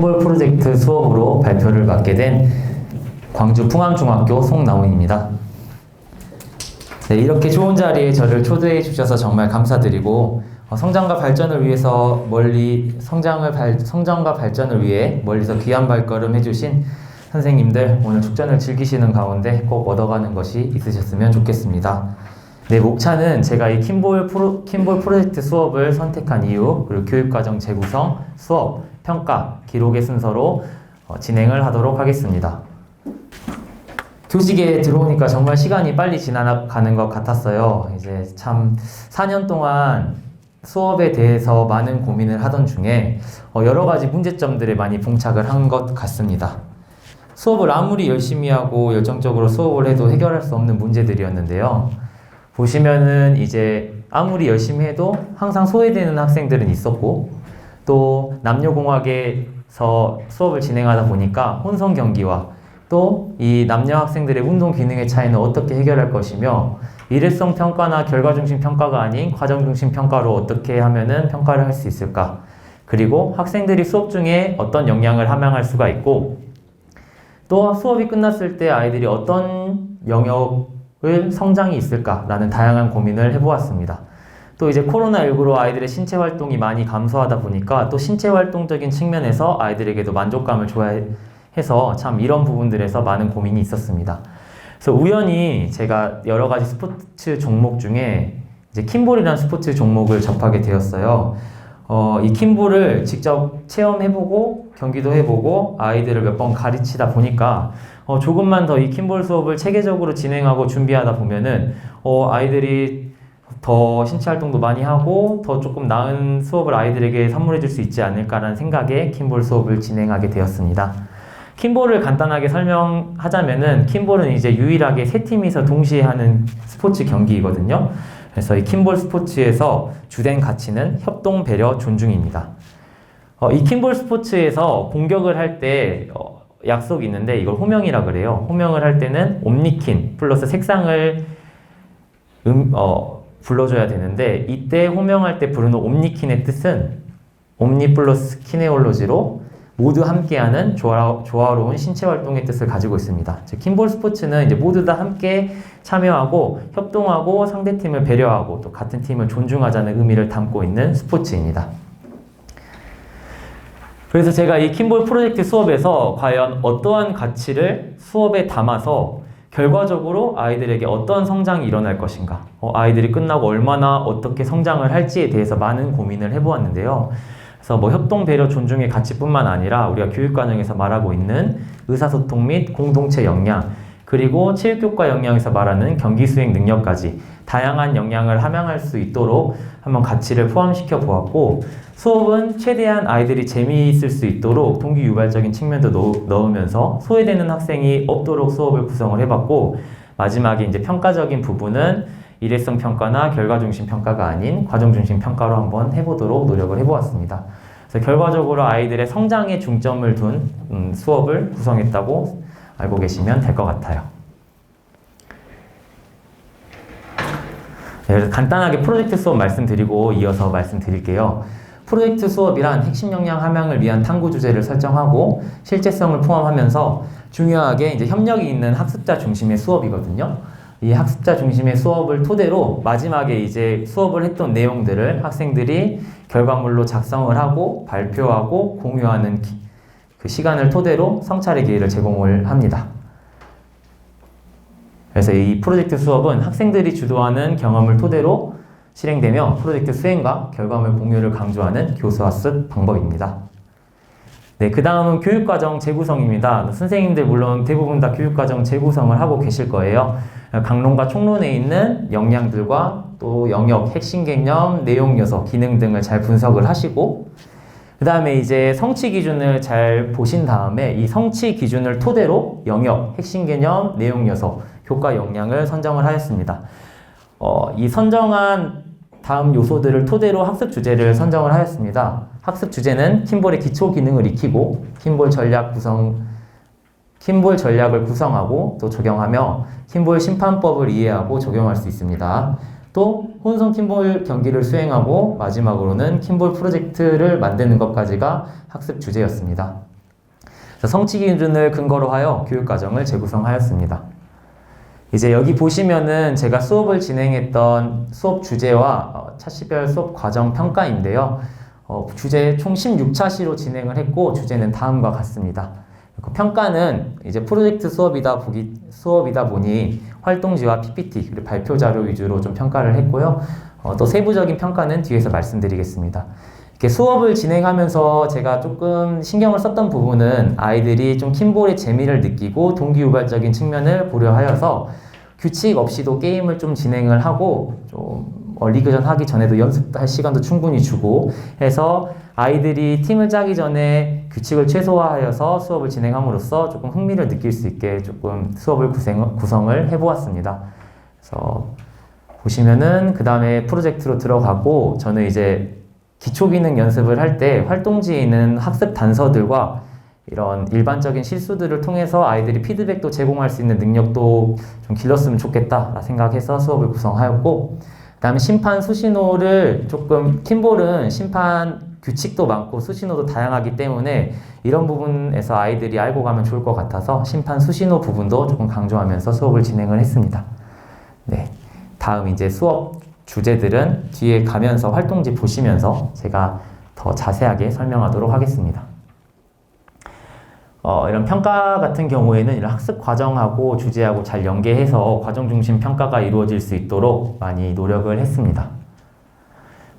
킴볼 프로젝트 수업으로 발표를 맡게 된 광주 풍암중학교 송나훈입니다. 네, 이렇게 좋은 자리에 저를 초대해 주셔서 정말 감사드리고 성장과 발전을 위해서 성장과 발전을 위해 멀리서 귀한 발걸음 해주신 선생님들, 오늘 축전을 즐기시는 가운데 꼭 얻어가는 것이 있으셨으면 좋겠습니다. 네, 목차는 제가 이 킴볼 프로젝트 수업을 선택한 이유, 그리고 교육과정 재구성, 수업, 평가, 기록의 순서로 진행을 하도록 하겠습니다. 교직에 들어오니까 정말 시간이 빨리 지나가는 것 같았어요. 이제 참 4년 동안 수업에 대해서 많은 고민을 하던 중에 여러 가지 문제점들에 많이 봉착을 한 것 같습니다. 수업을 아무리 열심히 하고 열정적으로 수업을 해도 해결할 수 없는 문제들이었는데요. 보시면은 이제 아무리 열심히 해도 항상 소외되는 학생들은 있었고, 또 남녀공학에서 수업을 진행하다 보니까 혼성 경기와 또 이 남녀 학생들의 운동 기능의 차이는 어떻게 해결할 것이며, 일회성 평가나 결과 중심 평가가 아닌 과정 중심 평가로 어떻게 하면은 평가를 할 수 있을까? 그리고 학생들이 수업 중에 어떤 역량을 함양할 수가 있고, 또 수업이 끝났을 때 아이들이 어떤 영역을 성장이 있을까라는 다양한 고민을 해보았습니다. 또 이제 코로나19로 아이들의 신체 활동이 많이 감소하다 보니까 또 신체 활동적인 측면에서 아이들에게도 만족감을 줘야 해서 참 이런 부분들에서 많은 고민이 있었습니다. 그래서 우연히 제가 여러 가지 스포츠 종목 중에 이제 킴볼이라는 스포츠 종목을 접하게 되었어요. 이 킴볼을 직접 체험해보고 경기도 해보고 아이들을 몇 번 가르치다 보니까 조금만 더 이 킴볼 수업을 체계적으로 진행하고 준비하다 보면은 아이들이 더 신체 활동도 많이 하고 더 조금 나은 수업을 아이들에게 선물해 줄 수 있지 않을까라는 생각에 킴볼 수업을 진행하게 되었습니다. 킴볼을 간단하게 설명하자면은, 킴볼은 이제 유일하게 세 팀이서 동시에 하는 스포츠 경기이거든요. 그래서 이 킴볼 스포츠에서 주된 가치는 협동, 배려, 존중입니다. 이 킴볼 스포츠에서 공격을 할 때 약속이 있는데 이걸 호명이라 그래요. 호명을 할 때는 옴니킨 플러스 색상을 불러줘야 되는데, 이때 호명할 때 부르는 옴니킨의 뜻은 옴니 플러스 키네올로지로 모두 함께하는 조화로운 신체 활동의 뜻을 가지고 있습니다. 즉, 킴볼 스포츠는 이제 모두 다 함께 참여하고 협동하고 상대팀을 배려하고 또 같은 팀을 존중하자는 의미를 담고 있는 스포츠입니다. 그래서 제가 이 킴볼 프로젝트 수업에서 과연 어떠한 가치를 수업에 담아서 결과적으로 아이들에게 어떤 성장이 일어날 것인가, 아이들이 끝나고 얼마나 어떻게 성장을 할지에 대해서 많은 고민을 해보았는데요. 그래서 협동, 배려, 존중의 가치뿐만 아니라 우리가 교육과정에서 말하고 있는 의사소통 및 공동체 역량, 그리고 체육교과 역량에서 말하는 경기 수행 능력까지 다양한 역량을 함양할 수 있도록 한번 가치를 포함시켜 보았고, 수업은 최대한 아이들이 재미있을 수 있도록 동기 유발적인 측면도 넣으면서 소외되는 학생이 없도록 수업을 구성을 해봤고, 마지막에 이제 평가적인 부분은 일회성 평가나 결과 중심 평가가 아닌 과정 중심 평가로 한번 해보도록 노력을 해보았습니다. 그래서 결과적으로 아이들의 성장에 중점을 둔 수업을 구성했다고 알고 계시면 될 것 같아요. 네, 그래서 간단하게 프로젝트 수업 말씀드리고 이어서 말씀드릴게요. 프로젝트 수업이란 핵심 역량 함양을 위한 탐구 주제를 설정하고 실제성을 포함하면서 중요하게 이제 협력이 있는 학습자 중심의 수업이거든요. 이 학습자 중심의 수업을 토대로 마지막에 이제 수업을 했던 내용들을 학생들이 결과물로 작성을 하고 발표하고 공유하는 그 시간을 토대로 성찰의 기회를 제공을 합니다. 그래서 이 프로젝트 수업은 학생들이 주도하는 경험을 토대로 실행되며 프로젝트 수행과 결과물 공유를 강조하는 교수학습 방법입니다. 네, 그 다음은 교육과정 재구성입니다. 선생님들 물론 대부분 다 교육과정 재구성을 하고 계실 거예요. 강론과 총론에 있는 역량들과 또 영역, 핵심 개념, 내용 요소, 기능 등을 잘 분석을 하시고, 그 다음에 이제 성취 기준을 잘 보신 다음에 이 성취 기준을 토대로 영역, 핵심 개념, 내용 요소, 교과 역량을 선정을 하였습니다. 이 선정한 다음 요소들을 토대로 학습 주제를 선정을 하였습니다. 학습 주제는 킴볼의 기초 기능을 익히고 킴볼 전략을 구성하고 또 적용하며 킴볼 심판법을 이해하고 적용할 수 있습니다. 또 혼성 킴볼 경기를 수행하고 마지막으로는 킴볼 프로젝트를 만드는 것까지가 학습 주제였습니다. 그래서 성취 기준을 근거로 하여 교육과정을 재구성하였습니다. 이제 여기 보시면은 제가 수업을 진행했던 수업 주제와 차시별 수업 과정 평가인데요. 주제 총 16차시로 진행을 했고 주제는 다음과 같습니다. 평가는 이제 프로젝트 수업이다 보니 활동지와 PPT 그리고 발표 자료 위주로 좀 평가를 했고요. 또 세부적인 평가는 뒤에서 말씀드리겠습니다. 이렇게 수업을 진행하면서 제가 조금 신경을 썼던 부분은 아이들이 좀 킴볼의 재미를 느끼고 동기유발적인 측면을 보려 하여서 규칙 없이도 게임을 좀 진행을 하고 좀 리그전 하기 전에도 연습할 시간도 충분히 주고 해서 아이들이 팀을 짜기 전에 규칙을 최소화하여서 수업을 진행함으로써 조금 흥미를 느낄 수 있게 조금 수업을 구성을 해보았습니다. 그래서 보시면은 그 다음에 프로젝트로 들어가고 저는 이제 기초기능 연습을 할 때 활동지에 있는 학습 단서들과 이런 일반적인 실수들을 통해서 아이들이 피드백도 제공할 수 있는 능력도 좀 길렀으면 좋겠다 생각해서 수업을 구성하였고 그 다음에 심판 수신호를 조금 킴볼은 심판 규칙도 많고 수신호도 다양하기 때문에 이런 부분에서 아이들이 알고 가면 좋을 것 같아서 심판 수신호 부분도 조금 강조하면서 수업을 진행을 했습니다. 네, 다음 이제 수업 주제들은 뒤에 가면서 활동지 보시면서 제가 더 자세하게 설명하도록 하겠습니다. 이런 평가 같은 경우에는 이런 학습 과정하고 주제하고 잘 연계해서 과정 중심 평가가 이루어질 수 있도록 많이 노력을 했습니다.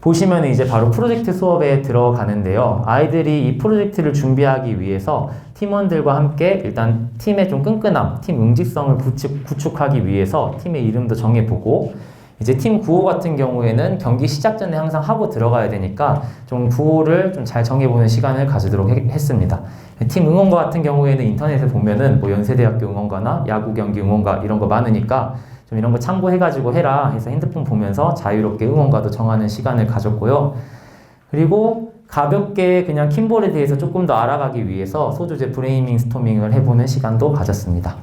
보시면 이제 바로 프로젝트 수업에 들어가는데요. 아이들이 이 프로젝트를 준비하기 위해서 팀원들과 함께 일단 팀의 좀 끈끈함, 팀 응집성을 구축하기 위해서 팀의 이름도 정해보고 이제 팀 구호 같은 경우에는 경기 시작 전에 항상 하고 들어가야 되니까 좀 구호를 좀 잘 정해보는 시간을 가지도록 했습니다. 팀 응원가 같은 경우에는 인터넷에 보면은 뭐 연세대학교 응원가나 야구 경기 응원가 이런 거 많으니까 좀 이런 거 참고해가지고 해라 해서 핸드폰 보면서 자유롭게 응원가도 정하는 시간을 가졌고요. 그리고 가볍게 그냥 킴볼에 대해서 조금 더 알아가기 위해서 소주제 브레인밍 스토밍을 해보는 시간도 가졌습니다.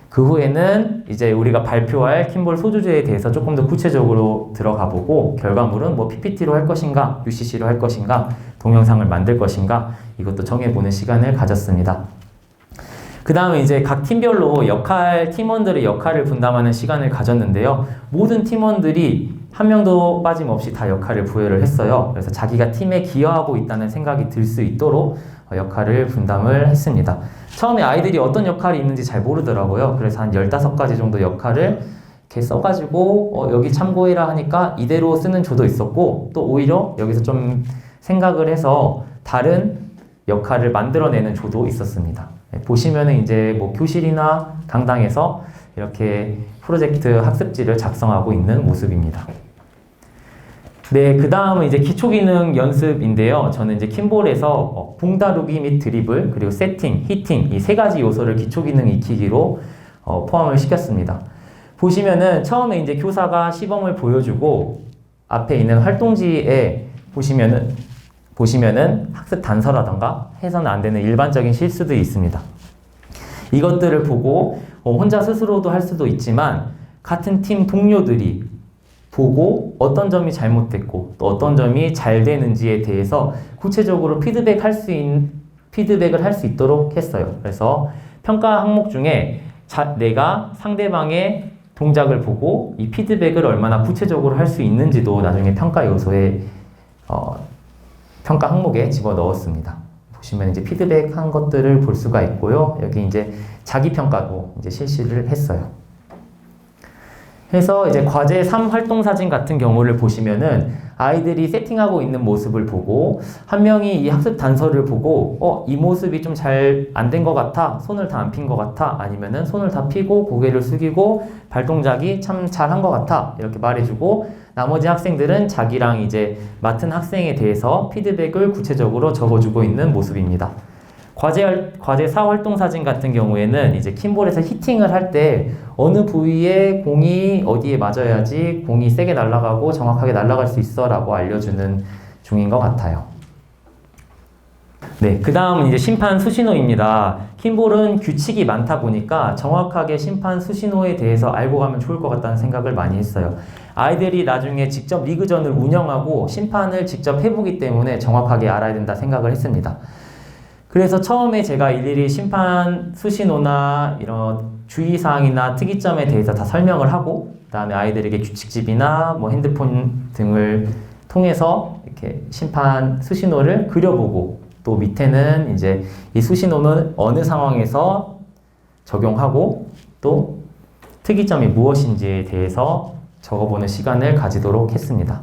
그 후에는 이제 우리가 발표할 킴볼 소주제에 대해서 조금 더 구체적으로 들어가 보고 결과물은 뭐 PPT로 할 것인가, UCC로 할 것인가, 동영상을 만들 것인가 이것도 정해보는 시간을 가졌습니다. 그 다음에 이제 각 팀별로 팀원들의 역할을 분담하는 시간을 가졌는데요. 모든 팀원들이 한 명도 빠짐없이 다 역할을 부여를 했어요. 그래서 자기가 팀에 기여하고 있다는 생각이 들 수 있도록 역할을 분담을 했습니다. 처음에 아이들이 어떤 역할이 있는지 잘 모르더라고요. 그래서 한 15가지 정도 역할을 이렇게 써가지고 여기 참고해라 하니까 이대로 쓰는 조도 있었고 또 오히려 여기서 좀 생각을 해서 다른 역할을 만들어내는 조도 있었습니다. 보시면은 이제 뭐 교실이나 강당에서 이렇게 프로젝트 학습지를 작성하고 있는 모습입니다. 네, 그 다음은 이제 기초기능 연습인데요. 저는 이제 킴볼에서 공 다루기 및 드리블, 그리고 세팅, 히팅 이 세 가지 요소를 기초기능 익히기로 포함을 시켰습니다. 보시면은 처음에 이제 교사가 시범을 보여주고 앞에 있는 활동지에 보시면은 학습 단서라던가 해서는 안 되는 일반적인 실수들이 있습니다. 이것들을 보고 혼자 스스로도 할 수도 있지만 같은 팀 동료들이 보고 어떤 점이 잘못됐고 또 어떤 점이 잘 되는지에 대해서 구체적으로 피드백을 할 수 있도록 했어요. 그래서 평가 항목 중에 내가 상대방의 동작을 보고 이 피드백을 얼마나 구체적으로 할 수 있는지도 나중에 평가 요소에 평가 항목에 집어 넣었습니다. 보시면 이제 피드백한 것들을 볼 수가 있고요. 여기 이제 자기 평가도 이제 실시를 했어요. 해서 이제 과제 3 활동 사진 같은 경우를 보시면은 아이들이 세팅하고 있는 모습을 보고 한 명이 이 학습 단서를 보고 이 모습이 좀 잘 안 된 것 같아, 손을 다 안 핀 것 같아, 아니면은 손을 다 펴고 고개를 숙이고 발동작이 참 잘한 것 같아 이렇게 말해주고 나머지 학생들은 자기랑 이제 맡은 학생에 대해서 피드백을 구체적으로 적어주고 있는 모습입니다. 과제 4 활동 사진 같은 경우에는 이제 킴볼에서 히팅을 할 때 어느 부위에 공이 어디에 맞아야지 공이 세게 날아가고 정확하게 날아갈 수 있어 라고 알려주는 중인 것 같아요. 네, 그 다음은 이제 심판 수신호입니다. 킴볼은 규칙이 많다 보니까 정확하게 심판 수신호에 대해서 알고 가면 좋을 것 같다는 생각을 많이 했어요. 아이들이 나중에 직접 리그전을 운영하고 심판을 직접 해보기 때문에 정확하게 알아야 된다 생각을 했습니다. 그래서 처음에 제가 일일이 심판 수신호나 이런 주의사항이나 특이점에 대해서 다 설명을 하고, 그 다음에 아이들에게 규칙집이나 뭐 핸드폰 등을 통해서 이렇게 심판 수신호를 그려보고, 또 밑에는 이제 이 수신호는 어느 상황에서 적용하고 또 특이점이 무엇인지에 대해서 적어보는 시간을 가지도록 했습니다.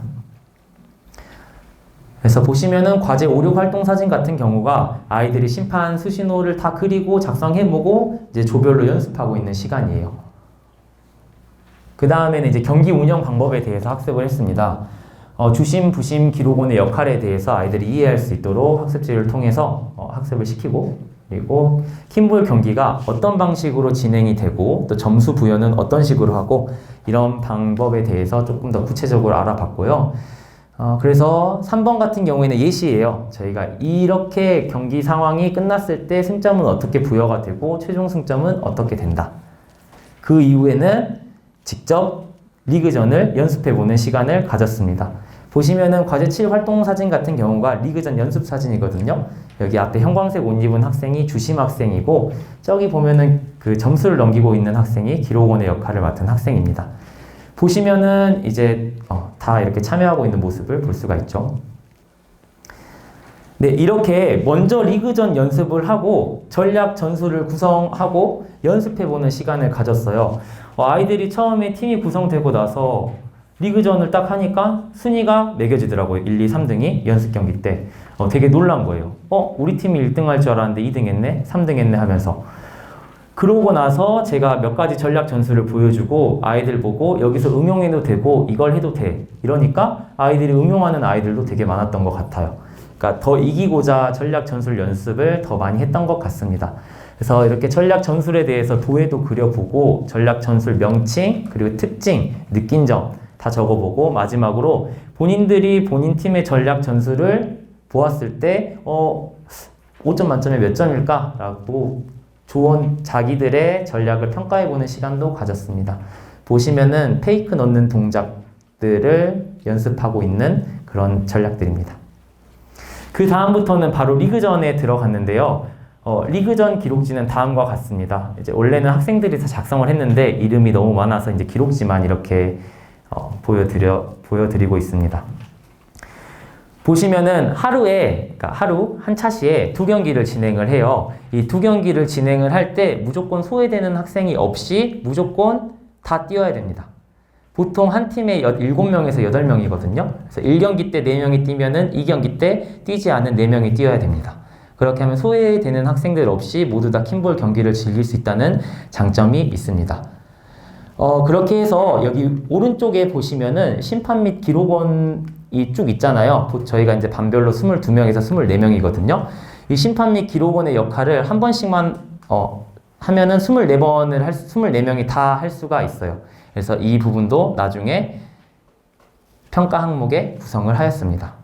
그래서 보시면은 과제 5, 6 활동 사진 같은 경우가 아이들이 심판 수신호를 다 그리고 작성해보고 이제 조별로 연습하고 있는 시간이에요. 그 다음에는 이제 경기 운영 방법에 대해서 학습을 했습니다. 주심, 부심, 기록원의 역할에 대해서 아이들이 이해할 수 있도록 학습지를 통해서 학습을 시키고, 그리고 킴볼 경기가 어떤 방식으로 진행이 되고 또 점수 부여는 어떤 식으로 하고 이런 방법에 대해서 조금 더 구체적으로 알아봤고요. 그래서 3번 같은 경우에는 예시예요. 저희가 이렇게 경기 상황이 끝났을 때 승점은 어떻게 부여가 되고 최종 승점은 어떻게 된다. 그 이후에는 직접 리그전을 연습해보는 시간을 가졌습니다. 보시면은 과제 7 활동 사진 같은 경우가 리그전 연습 사진이거든요. 여기 앞에 형광색 옷 입은 학생이 주심 학생이고, 저기 보면은 그 점수를 넘기고 있는 학생이 기록원의 역할을 맡은 학생입니다. 보시면은 이제 다 이렇게 참여하고 있는 모습을 볼 수가 있죠. 네, 이렇게 먼저 리그전 연습을 하고 전략 전술을 구성하고 연습해보는 시간을 가졌어요. 아이들이 처음에 팀이 구성되고 나서 리그전을 딱 하니까 순위가 매겨지더라고요. 1, 2, 3등이 연습 경기 때. 되게 놀란 거예요. 우리 팀이 1등 할 줄 알았는데 2등 했네? 3등 했네 하면서. 그러고 나서 제가 몇 가지 전략 전술을 보여주고 아이들 보고 여기서 응용해도 되고 이걸 해도 돼. 이러니까 아이들이 응용하는 아이들도 되게 많았던 것 같아요. 그러니까 더 이기고자 전략 전술 연습을 더 많이 했던 것 같습니다. 그래서 이렇게 전략 전술에 대해서 도해도 그려보고 전략 전술 명칭, 그리고 특징, 느낀 점 다 적어보고 마지막으로 본인들이 본인 팀의 전략 전술을 보았을 때 5점 만점에 몇 점일까? 라고 자기들의 전략을 평가해보는 시간도 가졌습니다. 보시면은 페이크 넣는 동작들을 연습하고 있는 그런 전략들입니다. 그 다음부터는 바로 리그전에 들어갔는데요. 리그전 기록지는 다음과 같습니다. 이제 원래는 학생들이 다 작성을 했는데 이름이 너무 많아서 이제 기록지만 이렇게 보여드리고 있습니다. 보시면은 그러니까 하루 한 차시에 2경기를 진행을 해요. 이 2경기를 진행을 할 때 무조건 소외되는 학생이 없이 무조건 다 뛰어야 됩니다. 보통 한 팀에 7명에서 8명이거든요. 그래서 1경기 때 4명이 뛰면은 2경기 때 뛰지 않은 4명이 뛰어야 됩니다. 그렇게 하면 소외되는 학생들 없이 모두 다 킴볼 경기를 즐길 수 있다는 장점이 있습니다. 그렇게 해서 여기 오른쪽에 보시면은 심판 및 기록원이 쭉 있잖아요. 저희가 이제 반별로 22명에서 24명이거든요. 이 심판 및 기록원의 역할을 한 번씩만 하면은 24명이 다 할 수가 있어요. 그래서 이 부분도 나중에 평가 항목에 구성을 하였습니다.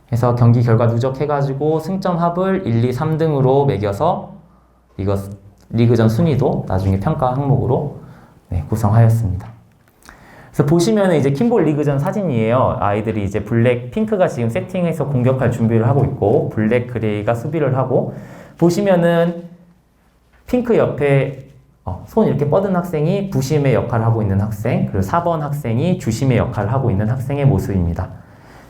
그래서 경기 결과 누적해가지고 승점 합을 1, 2, 3등으로 매겨서 리그전 순위도 나중에 평가 항목으로 구성하였습니다. 그래서 보시면 이제 킴볼 리그전 사진이에요. 아이들이 이제 블랙, 핑크가 지금 세팅해서 공격할 준비를 하고 있고, 블랙, 그레이가 수비를 하고, 보시면은 핑크 옆에 손 이렇게 뻗은 학생이 부심의 역할을 하고 있는 학생, 그리고 4번 학생이 주심의 역할을 하고 있는 학생의 모습입니다.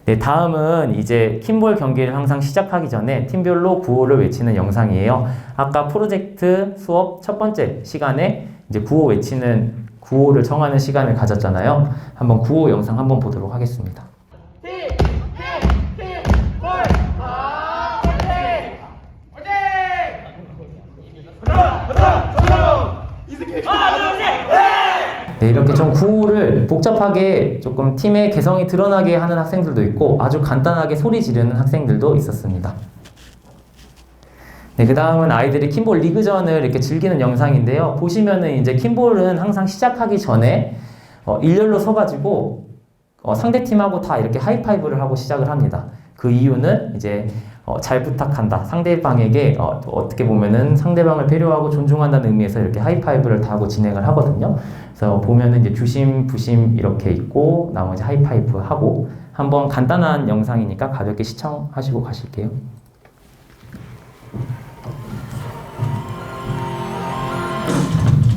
네, 다음은 이제 킴볼 경기를 항상 시작하기 전에 팀별로 구호를 외치는 영상이에요. 아까 프로젝트 수업 첫 번째 시간에 이제 구호를 정하는 시간을 가졌잖아요. 한번 구호 영상 한번 보도록 하겠습니다. 네, 이렇게 좀 구호를 복잡하게 조금 팀의 개성이 드러나게 하는 학생들도 있고 아주 간단하게 소리 지르는 학생들도 있었습니다. 네, 그 다음은 아이들이 킴볼 리그전을 이렇게 즐기는 영상인데요. 보시면은 이제 킴볼은 항상 시작하기 전에 일렬로 서가지고 상대팀하고 다 이렇게 하이파이브를 하고 시작을 합니다. 그 이유는 이제 잘 부탁한다. 상대방에게 어떻게 보면은 상대방을 배려하고 존중한다는 의미에서 이렇게 하이파이브를 다 하고 진행을 하거든요. 그래서 보면은 이제 주심, 부심 이렇게 있고 나머지 하이파이브 하고 한번 간단한 영상이니까 가볍게 시청하시고 가실게요.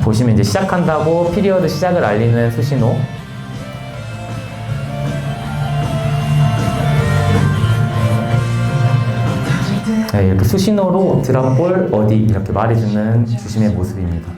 보시면 이제 시작한다고 피리어드 시작을 알리는 수신호. 네, 이렇게 수신호로 드랍볼 어디 이렇게 말해주는 주심의 모습입니다.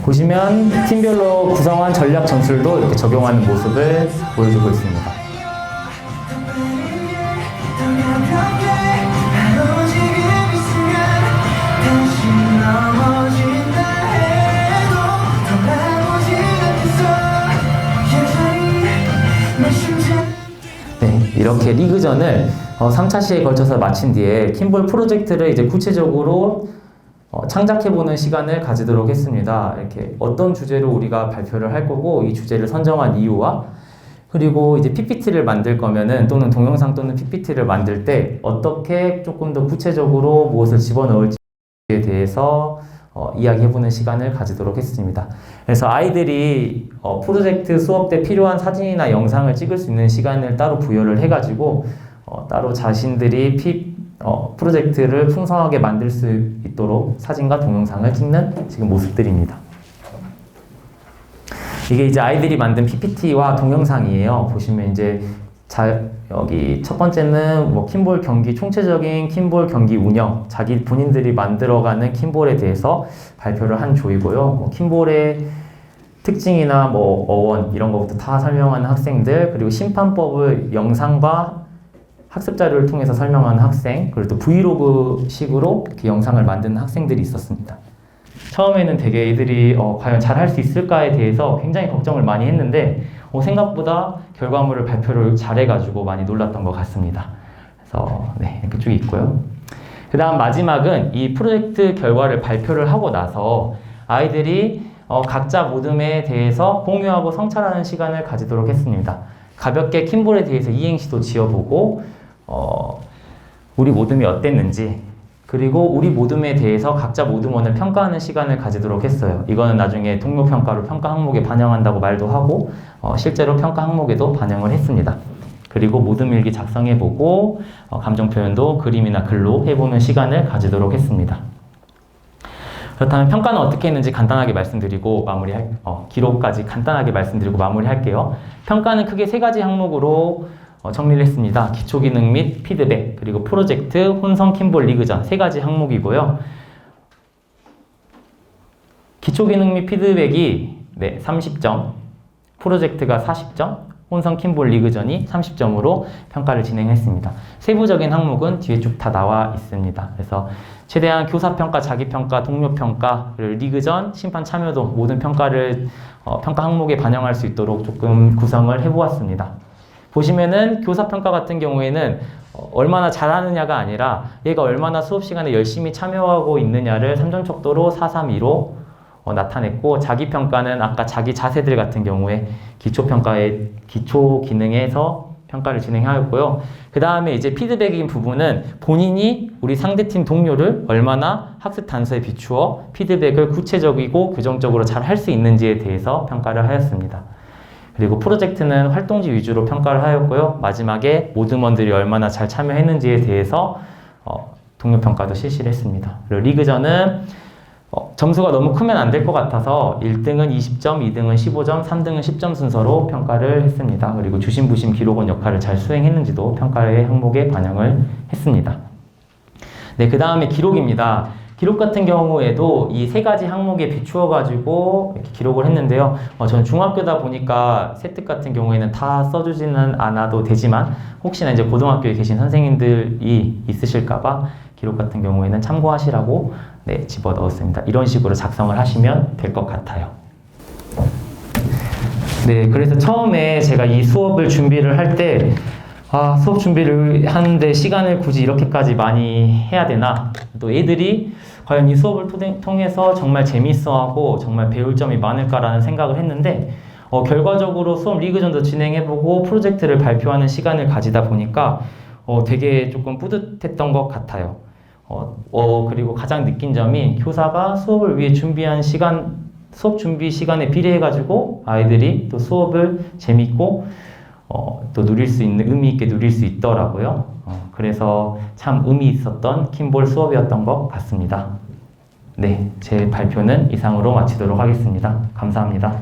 보시면 팀별로 구성한 전략 전술도 이렇게 적용하는 모습을 보여주고 있습니다. 네, 이렇게 리그전을 3차 시에 걸쳐서 마친 뒤에 킴볼 프로젝트를 이제 구체적으로 창작해보는 시간을 가지도록 했습니다. 이렇게 어떤 주제로 우리가 발표를 할 거고, 이 주제를 선정한 이유와, 그리고 이제 PPT를 만들 거면은, 또는 동영상 또는 PPT를 만들 때 어떻게 조금 더 구체적으로 무엇을 집어넣을지에 대해서 이야기해보는 시간을 가지도록 했습니다. 그래서 아이들이 프로젝트 수업 때 필요한 사진이나 영상을 찍을 수 있는 시간을 따로 부여를 해가지고 따로 자신들이 프로젝트를 풍성하게 만들 수 있도록 사진과 동영상을 찍는 지금 모습들입니다. 이게 이제 아이들이 만든 PPT와 동영상이에요. 보시면 이제 여기 첫 번째는 뭐 킴볼 경기, 총체적인 킴볼 경기 운영, 자기 본인들이 만들어가는 킴볼에 대해서 발표를 한 조이고요. 뭐 킴볼의 특징이나 뭐 어원 이런 것부터 다 설명하는 학생들, 그리고 심판법을 영상과 학습 자료를 통해서 설명하는 학생, 그리고 또 브이로그 식으로 이렇게 영상을 만드는 학생들이 있었습니다. 처음에는 되게 애들이 과연 잘할 수 있을까에 대해서 굉장히 걱정을 많이 했는데 생각보다 결과물을 발표를 잘해가지고 많이 놀랐던 것 같습니다. 그래서 네, 이렇게 쭉 있고요. 그 다음 마지막은 이 프로젝트 결과를 발표를 하고 나서 아이들이 각자 모둠에 대해서 공유하고 성찰하는 시간을 가지도록 했습니다. 가볍게 킴볼에 대해서 이행시도 지어보고 우리 모둠이 어땠는지, 그리고 우리 모둠에 대해서 각자 모둠원을 평가하는 시간을 가지도록 했어요. 이거는 나중에 동료 평가로 평가 항목에 반영한다고 말도 하고 실제로 평가 항목에도 반영을 했습니다. 그리고 모둠 일기 작성해보고 감정 표현도 그림이나 글로 해보는 시간을 가지도록 했습니다. 그렇다면 평가는 어떻게 했는지 간단하게 말씀드리고 기록까지 간단하게 말씀드리고 마무리할게요. 평가는 크게 3가지 항목으로 정리를 했습니다. 기초기능 및 피드백, 그리고 프로젝트, 혼성 킴볼 리그전 3가지 항목이고요. 기초기능 및 피드백이 30점, 프로젝트가 40점, 혼성 킴볼 리그전이 30점으로 평가를 진행했습니다. 세부적인 항목은 뒤에 쭉 다 나와 있습니다. 그래서 최대한 교사평가, 자기평가, 동료평가, 그리고 리그전, 심판 참여도 모든 평가를 평가 항목에 반영할 수 있도록 조금 구성을 해보았습니다. 보시면은 교사평가 같은 경우에는 얼마나 잘하느냐가 아니라 얘가 얼마나 수업 시간에 열심히 참여하고 있느냐를 3점 척도로 4, 3, 2로 나타냈고, 자기평가는 아까 자기 자세들 같은 경우에 기초평가의 기초 기능에서 평가를 진행하였고요. 그 다음에 이제 피드백인 부분은 본인이 우리 상대팀 동료를 얼마나 학습 단서에 비추어 피드백을 구체적이고 규정적으로 잘 할 수 있는지에 대해서 평가를 하였습니다. 그리고 프로젝트는 활동지 위주로 평가를 하였고요. 마지막에 모둠원들이 얼마나 잘 참여했는지에 대해서 동료 평가도 실시를 했습니다. 그리고 리그전은 점수가 너무 크면 안 될 것 같아서 1등은 20점, 2등은 15점, 3등은 10점 순서로 평가를 했습니다. 그리고 주심부심 기록원 역할을 잘 수행했는지도 평가의 항목에 반영을 했습니다. 네, 그 다음에 기록입니다. 기록 같은 경우에도 이 3가지 항목에 비추어가지고 이렇게 기록을 했는데요. 저는 중학교다 보니까 세특 같은 경우에는 다 써주지는 않아도 되지만 혹시나 이제 고등학교에 계신 선생님들이 있으실까봐 기록 같은 경우에는 참고하시라고 집어 넣었습니다. 이런 식으로 작성을 하시면 될 것 같아요. 네, 그래서 처음에 제가 이 수업을 준비를 할 때 수업 준비를 하는데 시간을 굳이 이렇게까지 많이 해야 되나? 또 애들이 과연 이 수업을 통해서 정말 재밌어하고 정말 배울 점이 많을까라는 생각을 했는데 결과적으로 수업 리그전도 진행해보고 프로젝트를 발표하는 시간을 가지다 보니까 되게 조금 뿌듯했던 것 같아요. 그리고 가장 느낀 점이 교사가 수업을 위해 준비한 수업 준비 시간에 비례해가지고 아이들이 또 수업을 재밌고 또 의미 있게 누릴 수 있더라고요. 그래서 참 의미 있었던 킴볼 수업이었던 것 같습니다. 네, 제 발표는 이상으로 마치도록 하겠습니다. 감사합니다.